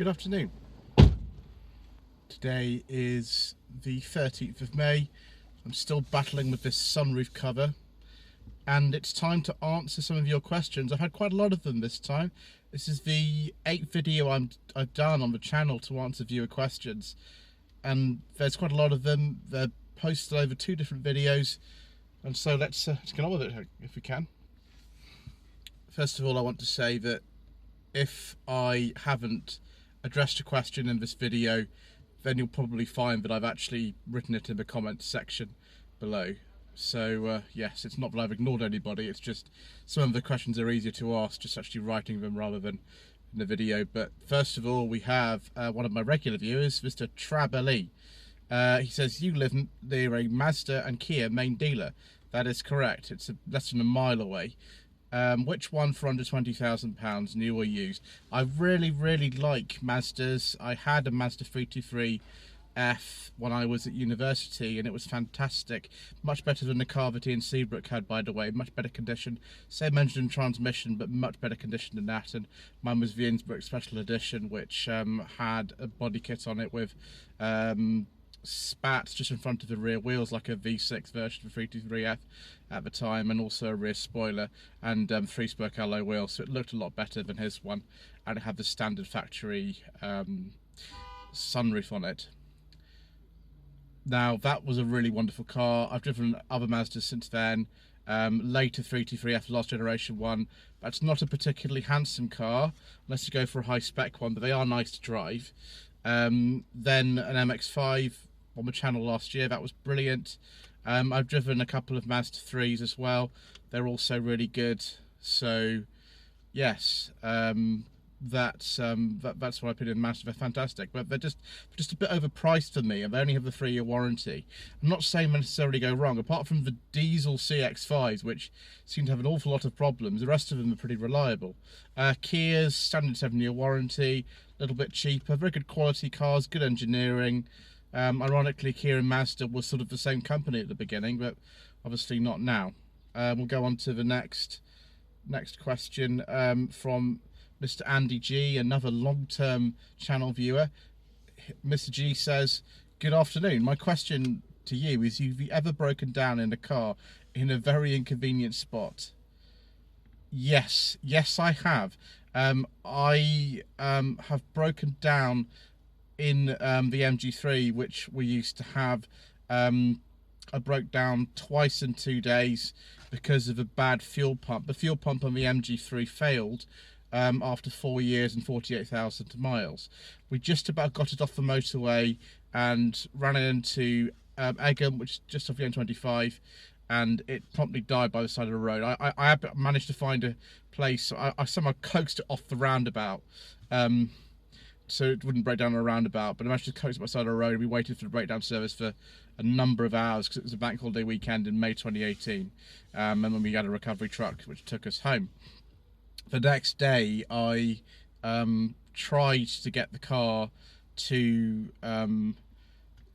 Good afternoon. Today is the 13th of May. I'm still battling with this sunroof cover and it's time to answer some of your questions. I've had quite a lot of them this time. This is the 8th video I've done on the channel to answer viewer questions, and there's quite a lot of them. They're posted over 2 different videos, and so let's get on with it if we can. First of all, I want to say that if I haven't addressed a question in this video, then you'll probably find that I've actually written it in the comments section below. So yes, it's not that I've ignored anybody, it's just some of the questions are easier to ask just actually writing them rather than in the video. But first of all, we have one of my regular viewers, Mr. Trabelli. He says, you live near a Mazda and Kia main dealer. That is correct, it's less than a mile away. Which one for under £20,000, new or used? I really like Mazdas. I had a Mazda 323F when I was at university and it was fantastic. Much better than the car that Ian Seabrook had, by the way. Much better condition. Same engine and transmission, but much better condition than that. And mine was the Innsbruck Special Edition, which had a body kit on it with spats just in front of the rear wheels, like a V6 version of the 323F at the time, and also a rear spoiler and 3-spoke alloy wheels, so it looked a lot better than his one, and it had the standard factory sunroof on it. Now that was a really wonderful car. I've driven other Mazdas since then, later 323F last generation one. That's not a particularly handsome car unless you go for a high spec one, but they are nice to drive. Then an MX-5 on the channel last year, that was brilliant. I've driven a couple of Mazda 3s as well, they're also really good. So yes, that's what I put in Mazda. They're fantastic, but they're just a bit overpriced for me, and they only have the 3-year warranty. I'm not saying they necessarily go wrong, apart from the diesel CX-5s, which seem to have an awful lot of problems. The rest of them are pretty reliable. Kia's standard 7-year warranty, a little bit cheaper, very good quality cars, good engineering. Ironically, Kia and Mazda was sort of the same company at the beginning, but obviously not now. We'll go on to the next question from Mr. Andy G, another long-term channel viewer. Mr. G says, good afternoon. My question to you is, have you ever broken down in a car in a very inconvenient spot? Yes, I have. I have broken down in the MG3, which we used to have. I broke down twice in 2 days because of a bad fuel pump. The fuel pump on the MG3 failed after 4 years and 48,000 miles. We just about got it off the motorway and ran it into Egham, which is just off the M25, and it promptly died by the side of the road. I managed to find a place. I somehow coaxed it off the roundabout, so it wouldn't break down on a roundabout, but I managed to coax it by the side of the road. We waited for the breakdown service for a number of hours because it was a bank holiday weekend in May 2018, and then we had a recovery truck which took us home. The next day I tried to get the car to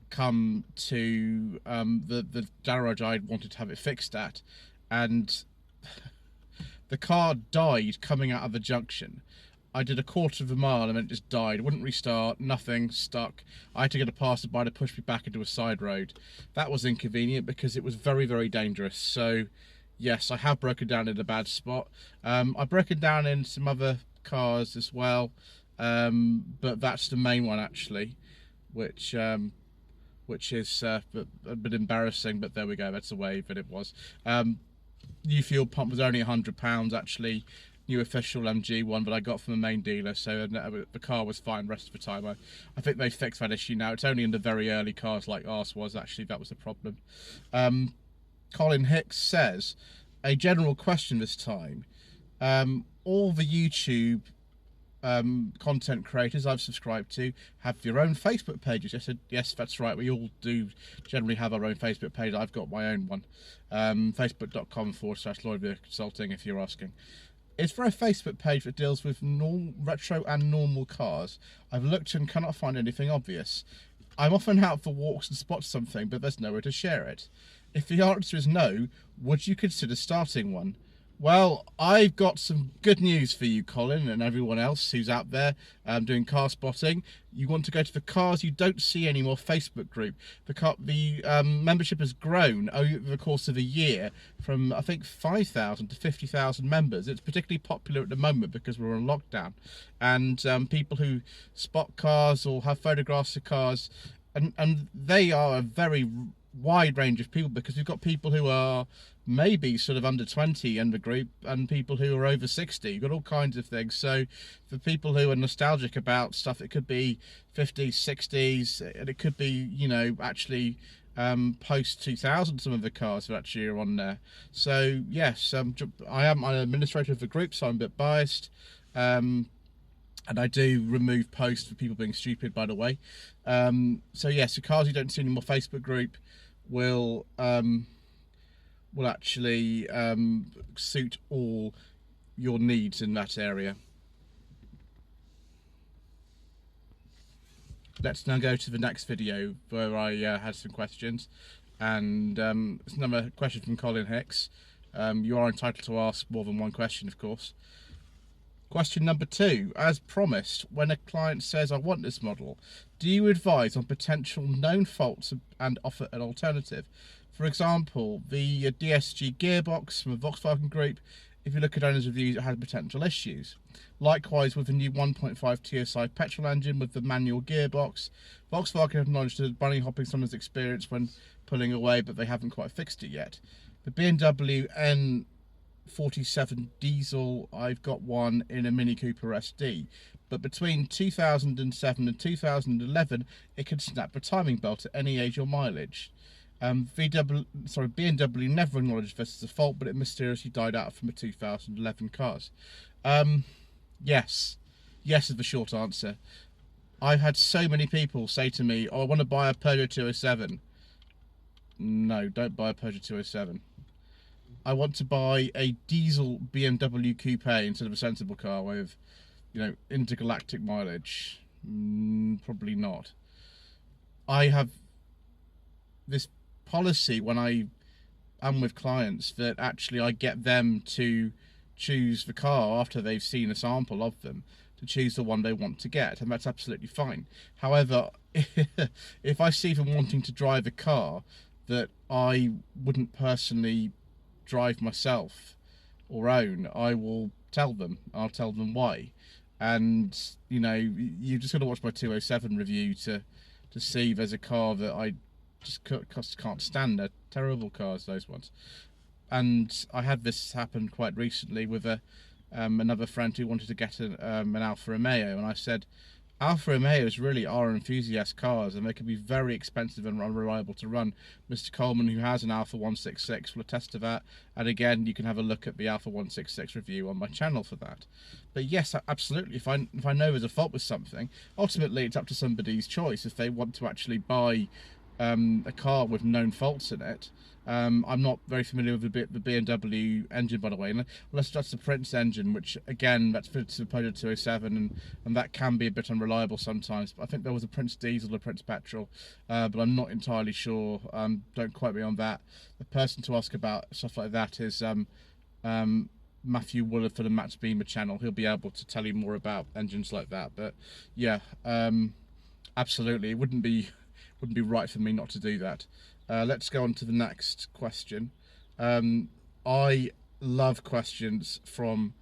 come to the garage I wanted to have it fixed at, and the car died coming out of the junction. I did a quarter of a mile and then it just died. It wouldn't restart, nothing, stuck. I had to get a passerby to push me back into a side road. That was inconvenient because it was very dangerous. So yes, I have broken down in a bad spot. I've broken down in some other cars as well, but that's the main one actually, which is a bit embarrassing, but there we go, that's the way that it was. New fuel pump was only £100 actually, new official MG one, but I got from the main dealer, so the car was fine the rest of the time. I think they fixed that issue now. It's only in the very early cars like ours was, actually, that was the problem. Colin Hicks says, a general question this time. All the YouTube content creators I've subscribed to have your own Facebook pages. I said, yes, that's right, we all do generally have our own Facebook page. I've got my own one, facebook.com/Lloyd Consulting, if you're asking. Is there a Facebook page that deals with retro and normal cars? I've looked and cannot find anything obvious. I'm often out for walks and spot something, but there's nowhere to share it. If the answer is no, would you consider starting one? Well, I've got some good news for you, Colin, and everyone else who's out there doing car spotting. You want to go to the Cars You Don't See Anymore Facebook group. The membership has grown over the course of a year from, I think, 5,000 to 50,000 members. It's particularly popular at the moment because we're on lockdown. And people who spot cars or have photographs of cars, and they are a very wide range of people, because we've got people who are maybe sort of under 20 in the group and people who are over 60. You've got all kinds of things. So for people who are nostalgic about stuff, it could be 50s, 60s, and it could be, you know, actually post 2000, some of the cars that actually are on there. So yes, I am an administrator of the group, so I'm a bit biased. And I do remove posts for people being stupid, by the way. So yes, the Cars You Don't See Anymore Facebook group will actually suit all your needs in that area. Let's now go to the next video where I had some questions, and it's another question from Colin Hicks. You are entitled to ask more than one question, of course. Question number 2, as promised, when a client says, I want this model, do you advise on potential known faults and offer an alternative? For example, the DSG gearbox from a Volkswagen group, if you look at owner's reviews, it has potential issues. Likewise with the new 1.5 TSI petrol engine with the manual gearbox, Volkswagen have acknowledged that bunny hopping someone's experience when pulling away, but they haven't quite fixed it yet. The BMW N47 diesel, I've got one in a Mini Cooper SD, but between 2007 and 2011 it can snap the timing belt at any age or mileage. BMW never acknowledged this as a fault, but it mysteriously died out from the 2011 cars. Yes is the short answer. I've had so many people say to me, oh, I want to buy a Peugeot 207. No, don't buy a Peugeot 207. I want to buy a diesel BMW coupe instead of a sensible car with, you know, intergalactic mileage. Probably not. I have this policy when I am with clients that actually I get them to choose the car after they've seen a sample of them, to choose the one they want to get, and that's absolutely fine. However, if I see them wanting to drive a car that I wouldn't personally drive myself or own, I will tell them. I'll tell them why. And you know, you just got to watch my 207 review to see there's a car that I just can't stand. They're terrible cars, those ones. And I had this happen quite recently with another friend who wanted to get an Alfa Romeo, and I said, Alfa Romeos really are enthusiast cars, and they can be very expensive and unreliable to run. Mr. Coleman, who has an Alfa 166, will attest to that. And again, you can have a look at the Alfa 166 review on my channel for that. But yes, absolutely, if I know there's a fault with something, ultimately it's up to somebody's choice if they want to actually buy a car with known faults in it. I'm not very familiar with the BMW engine, by the way, unless that's the Prince engine, which again, that's fitted to the Peugeot 207, and that can be a bit unreliable sometimes. But I think there was a Prince diesel or Prince petrol, but I'm not entirely sure. Don't quote me on that. The person to ask about stuff like that is Matthew Wooler for the Matt's Beamer channel. He'll be able to tell you more about engines like that. But yeah, absolutely, it wouldn't be right for me not to do that. Let's go on to the next question. I love questions from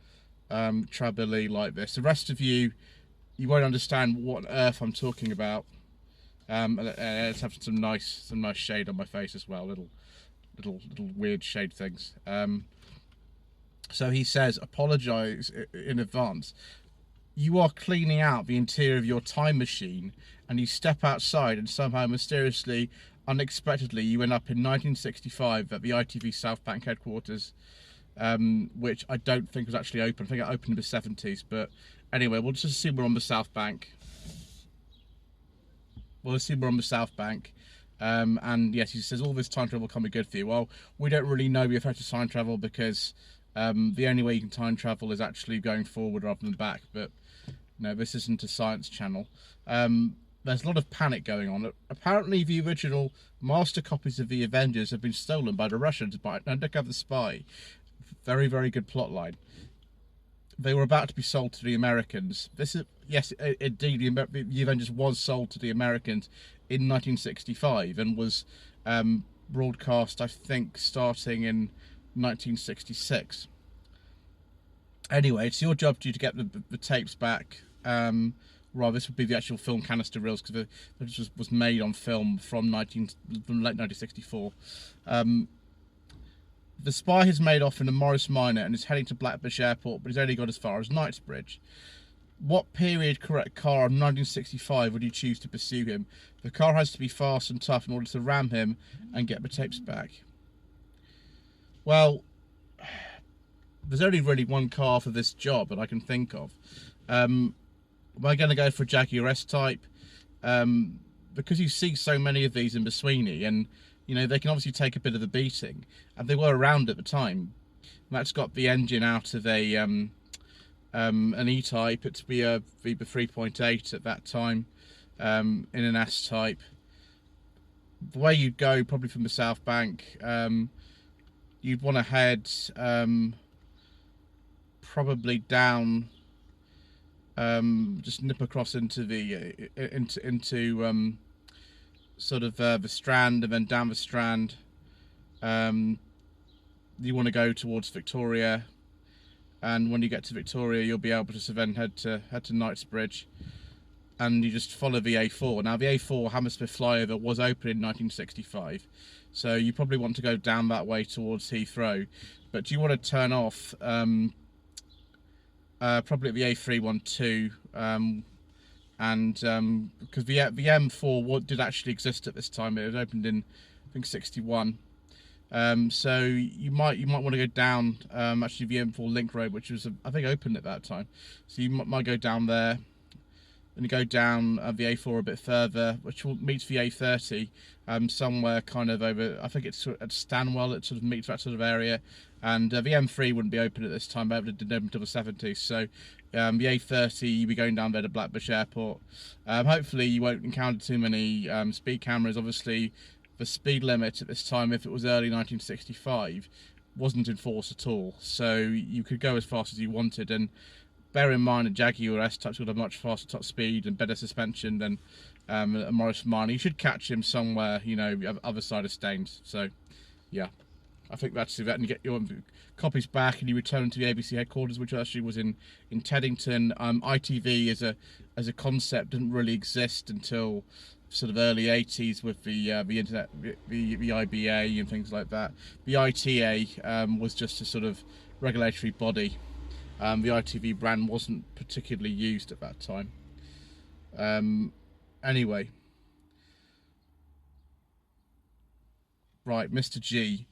Trabili like this. The rest of you won't understand what on earth I'm talking about. Let's have some nice shade on my face as well. Little weird shade things. So he says, apologise in advance. You are cleaning out the interior of your time machine, and you step outside, and somehow mysteriously, unexpectedly, you end up in 1965 at the ITV South Bank headquarters, which I don't think was actually open. I think it opened in the 70s, but anyway, we'll just assume we're on the South Bank. And yes, he says all this time travel can be good for you. Well, we don't really know the effect of time travel, because the only way you can time travel is actually going forward rather than back. But no, this isn't a science channel. There's a lot of panic going on. Apparently the original master copies of the Avengers have been stolen by the Russians by an undercover spy. Very, very good plot line. They were about to be sold to the Americans. This is, yes, indeed, the Avengers was sold to the Americans in 1965 and was broadcast, I think, starting in 1966. Anyway, it's your job to get the tapes back. Rather, this would be the actual film canister reels, because it was made on film from late 1964. The spy has made off in a Morris Minor and is heading to Blackbush Airport, but he's only got as far as Knightsbridge. What period correct car of 1965 would you choose to pursue him? The car has to be fast and tough in order to ram him and get the tapes back. Well, there's only really one car for this job that I can think of. Am I going to go for a Jaguar S-Type? Because you see so many of these in Sweeney, and you know, they can obviously take a bit of a beating, and they were around at the time. That's got the engine out of an E-Type. It's the VB 3.8 at that time, in an S-Type. The way you'd go, probably from the South Bank, you'd want to head probably down, just nip across into the into sort of the Strand, and then down the Strand. You want to go towards Victoria, and when you get to Victoria, you'll be able to then head to Knightsbridge, and you just follow the A4. Now, the A4 Hammersmith flyover was open in 1965, so you probably want to go down that way towards Heathrow, but you want to turn off probably at the A312. And because the M4 did actually exist at this time. It was opened in, I think, 61. So you might want to go down actually the M4 Link Road, which was I think opened at that time. So you might go down there, and you go down the A4 a bit further, which will meet the A30 somewhere kind of over. I think it's at Stanwell. It sort of meets that sort of area. And the M3 wouldn't be open at this time, but it didn't open until the 70s. So the A30, you'll be going down there to Blackbush Airport. Hopefully you won't encounter too many speed cameras. Obviously, the speed limit at this time, if it was early 1965, wasn't enforced at all. So you could go as fast as you wanted. And bear in mind, a Jaguar S-Type's got a much faster top speed and better suspension than a Morris Minor. You should catch him somewhere, you know, other side of Staines. So, yeah. I think that's that, and you get your copies back, and you return them to the ABC headquarters, which actually was in Teddington. ITV as a concept didn't really exist until sort of early 80s with the internet, the IBA and things like that. The ITA was just a sort of regulatory body. The ITV brand wasn't particularly used at that time. Anyway, right, Mr. G.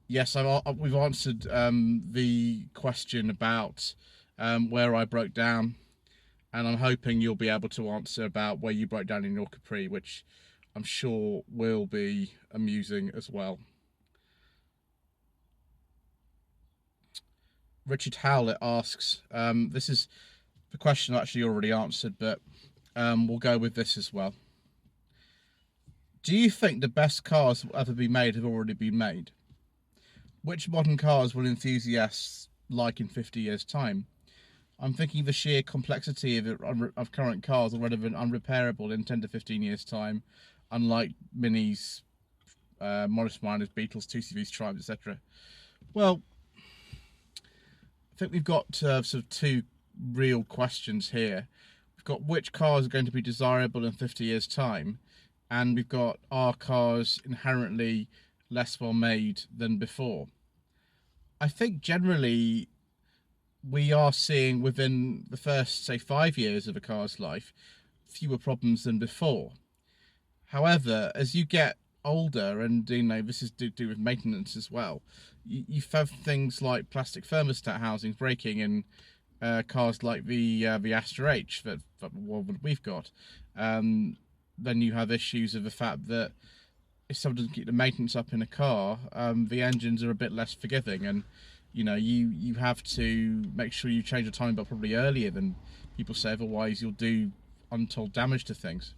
Yes, we've answered the question about where I broke down, and I'm hoping you'll be able to answer about where you broke down in your Capri, which I'm sure will be amusing as well. Richard Howlett asks, this is the question I actually already answered, but we'll go with this as well. Do you think the best cars that will ever be made have already been made? Which modern cars will enthusiasts like in 50 years' time? I'm thinking the sheer complexity of current cars are relevant, unrepairable in 10 to 15 years' time, unlike Minis, Morris Minors, Beetles, 2CVs, Triumphs, etc. Well, I think we've got sort of two real questions here. We've got which cars are going to be desirable in 50 years' time, and we've got are cars inherently less well made than before. I think generally we are seeing within the first, say, 5 years of a car's life fewer problems than before. However, as you get older, and you know this is to do with maintenance as well, you have things like plastic thermostat housings breaking in cars like the Astra H that we've got. Then you have issues of the fact that if someone doesn't keep the maintenance up in a car, the engines are a bit less forgiving, and you know you have to make sure you change the timing belt probably earlier than people say, otherwise you'll do untold damage to things.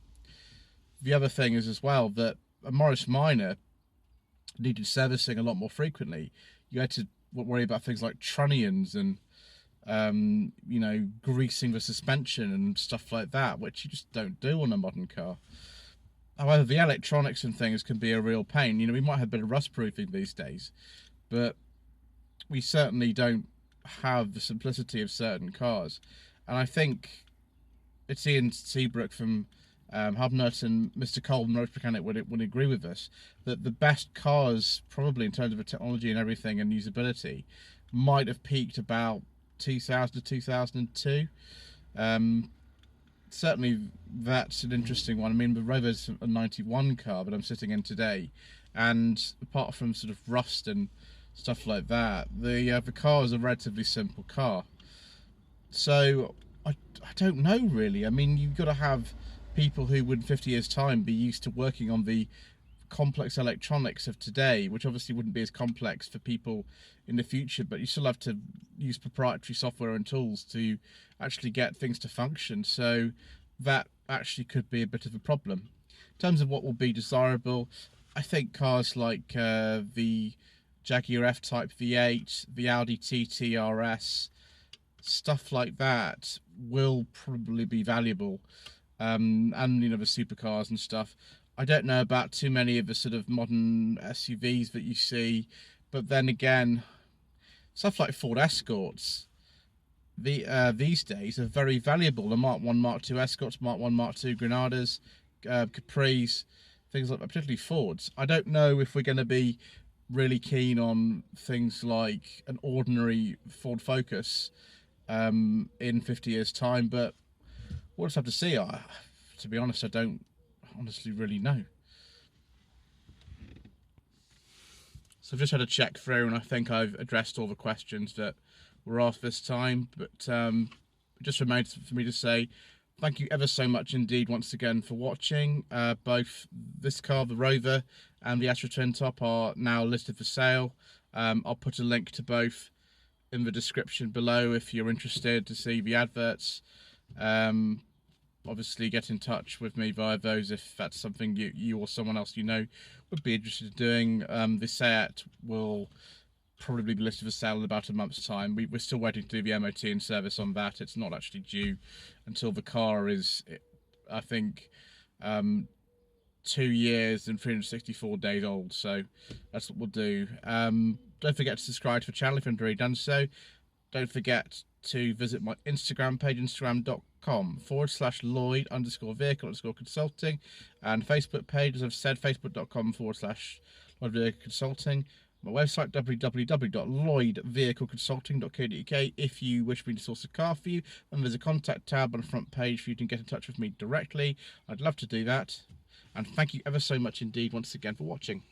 The other thing is as well that a Morris Minor needed servicing a lot more frequently. You had to worry about things like trunnions and you know, greasing the suspension and stuff like that, which you just don't do on a modern car. However, the electronics and things can be a real pain. You know, we might have a bit of rust proofing these days, but we certainly don't have the simplicity of certain cars. And I think it's Ian Seabrook from Hubnut and Mr. Colton, Road Mechanic, would agree with us that the best cars, probably in terms of the technology and everything and usability, might have peaked about 2000 to 2002. Certainly that's an interesting one. I mean, the Rover's a 91 car that I'm sitting in today, and apart from sort of rust and stuff like that, the car is a relatively simple car. So I don't know really. I mean, you've got to have people who would in 50 years time be used to working on the complex electronics of today, which obviously wouldn't be as complex for people in the future, but you still have to use proprietary software and tools to actually get things to function. So that actually could be a bit of a problem. In terms of what will be desirable, I think cars like the Jaguar F-Type V8, the Audi TT RS, stuff like that will probably be valuable. And you know, the supercars and stuff. I don't know about too many of the sort of modern SUVs that you see, but then again, stuff like Ford Escorts, these days are very valuable. The Mark 1, Mark 2 Escorts, Mark 1, Mark 2 Granadas, Capris, things like that, particularly Fords. I don't know if we're going to be really keen on things like an ordinary Ford Focus in 50 years' time, but we'll just have to see. To be honest, I don't honestly really know. So I've just had a check through, and I think I've addressed all the questions that were asked this time, but it just remains for me to say thank you ever so much indeed once again for watching. Both this car, the Rover, and the Astra Twin Top are now listed for sale. I'll put a link to both in the description below if you're interested to see the adverts. Obviously get in touch with me via those if that's something you or someone else you know would be interested in doing. The Seat will probably be listed for sale in about a month's time. We're still waiting to do the MOT and service on that. It's not actually due until the car is, I think, 2 years and 364 days old. So that's what we'll do. Don't forget to subscribe to the channel if you haven't already done so. Don't forget to visit my Instagram page, instagram.com/Lloyd_vehicle_consulting, and Facebook page, as I've said, facebook.com/Lloyd Vehicle Consulting. My website, www.lloydvehicleconsulting.co.uk. If you wish me to source a car for you, and there's a contact tab on the front page for you to get in touch with me directly. I'd love to do that. And thank you ever so much indeed once again for watching.